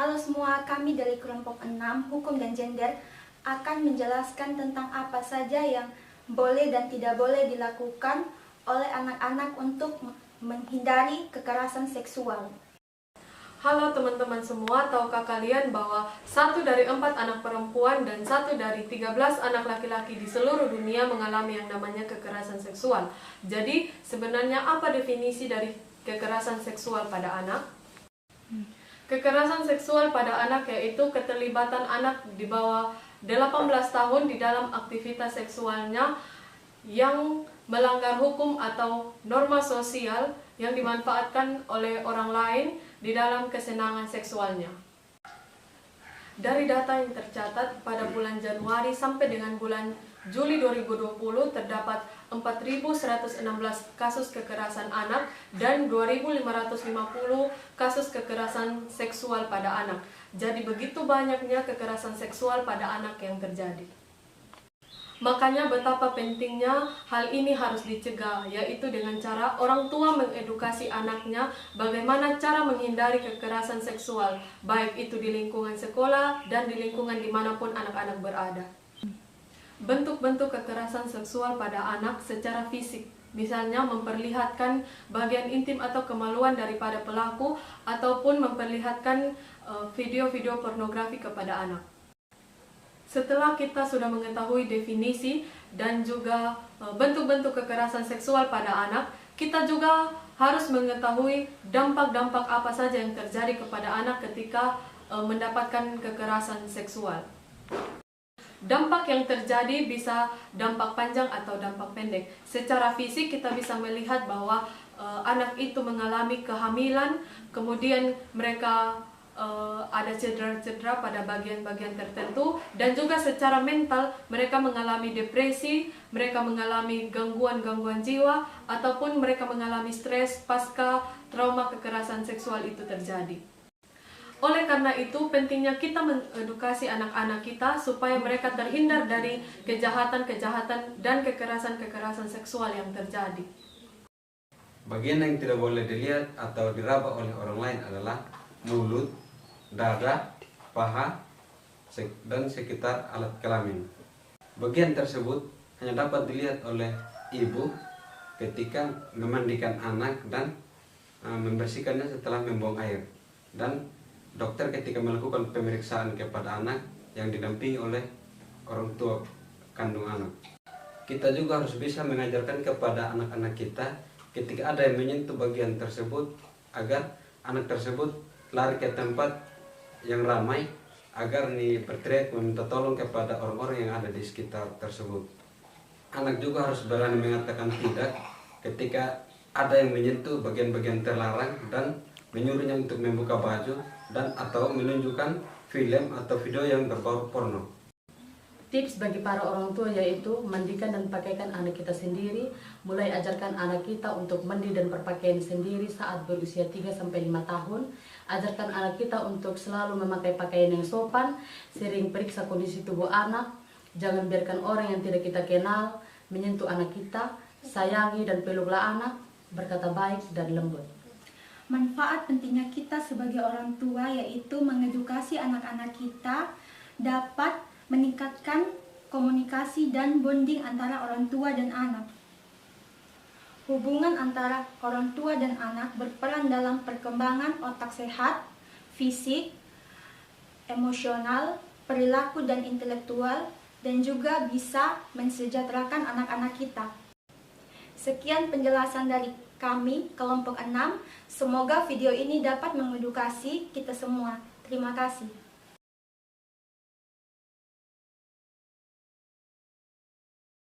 Halo semua, kami dari kelompok 6 Hukum dan Gender akan menjelaskan tentang apa saja yang boleh dan tidak boleh dilakukan oleh anak-anak untuk menghindari kekerasan seksual. Halo teman-teman semua, tahukah kalian bahwa 1 dari 4 anak perempuan dan 1 dari 13 anak laki-laki di seluruh dunia mengalami yang namanya kekerasan seksual. Jadi sebenarnya apa definisi dari kekerasan seksual pada anak? Kekerasan seksual pada anak yaitu keterlibatan anak di bawah 18 tahun di dalam aktivitas seksualnya yang melanggar hukum atau norma sosial yang dimanfaatkan oleh orang lain di dalam kesenangan seksualnya. Dari data yang tercatat pada bulan Januari sampai dengan bulan Juli 2020 terdapat 4.116 kasus kekerasan anak dan 2.550 kasus kekerasan seksual pada anak. Jadi begitu banyaknya kekerasan seksual pada anak yang terjadi. Makanya betapa pentingnya hal ini harus dicegah, yaitu dengan cara orang tua mengedukasi anaknya bagaimana cara menghindari kekerasan seksual, baik itu di lingkungan sekolah dan di lingkungan dimanapun anak-anak berada. Bentuk-bentuk kekerasan seksual pada anak secara fisik, misalnya memperlihatkan bagian intim atau kemaluan daripada pelaku, ataupun memperlihatkan video-video pornografi kepada anak. Setelah kita sudah mengetahui definisi dan juga bentuk-bentuk kekerasan seksual pada anak, kita juga harus mengetahui dampak-dampak apa saja yang terjadi kepada anak ketika mendapatkan kekerasan seksual. Dampak yang terjadi bisa dampak panjang atau dampak pendek. Secara fisik kita bisa melihat bahwa anak itu mengalami kehamilan, kemudian mereka ada cedera-cedera pada bagian-bagian tertentu, dan juga secara mental mereka mengalami depresi, mereka mengalami gangguan-gangguan jiwa, ataupun mereka mengalami stres pasca trauma kekerasan seksual itu terjadi. Oleh karena itu pentingnya kita mengedukasi anak-anak kita supaya mereka terhindar dari kejahatan-kejahatan dan kekerasan-kekerasan seksual yang terjadi. Bagian yang tidak boleh dilihat atau diraba oleh orang lain adalah mulut, dada, paha, dan sekitar alat kelamin. Bagian tersebut hanya dapat dilihat oleh ibu ketika memandikan anak dan membersihkannya setelah membuang air, dan dokter ketika melakukan pemeriksaan kepada anak yang didampingi oleh orang tua kandung anak. Kita juga harus bisa mengajarkan kepada anak-anak kita ketika ada yang menyentuh bagian tersebut agar anak tersebut lari ke tempat yang ramai agar berteriak meminta tolong kepada orang-orang yang ada di sekitar tersebut. Anak juga harus berani mengatakan tidak ketika ada yang menyentuh bagian-bagian terlarang dan menyuruhnya untuk membuka baju dan atau menunjukkan film atau video yang berbau porno. Tips bagi para orang tua yaitu mandikan dan pakaikan anak kita sendiri, mulai ajarkan anak kita untuk mandi dan berpakaian sendiri saat berusia 3-5 tahun, ajarkan anak kita untuk selalu memakai pakaian yang sopan, sering periksa kondisi tubuh anak, jangan biarkan orang yang tidak kita kenal menyentuh anak kita, sayangi dan peluklah anak, berkata baik dan lembut. Manfaat pentingnya kita sebagai orang tua yaitu mengedukasi anak-anak kita dapat meningkatkan komunikasi dan bonding antara orang tua dan anak. Hubungan antara orang tua dan anak berperan dalam perkembangan otak sehat, fisik, emosional, perilaku dan intelektual, dan juga bisa mensejahterakan anak-anak kita. Sekian penjelasan dari kami, kelompok 6. Semoga video ini dapat mengedukasi kita semua. Terima kasih.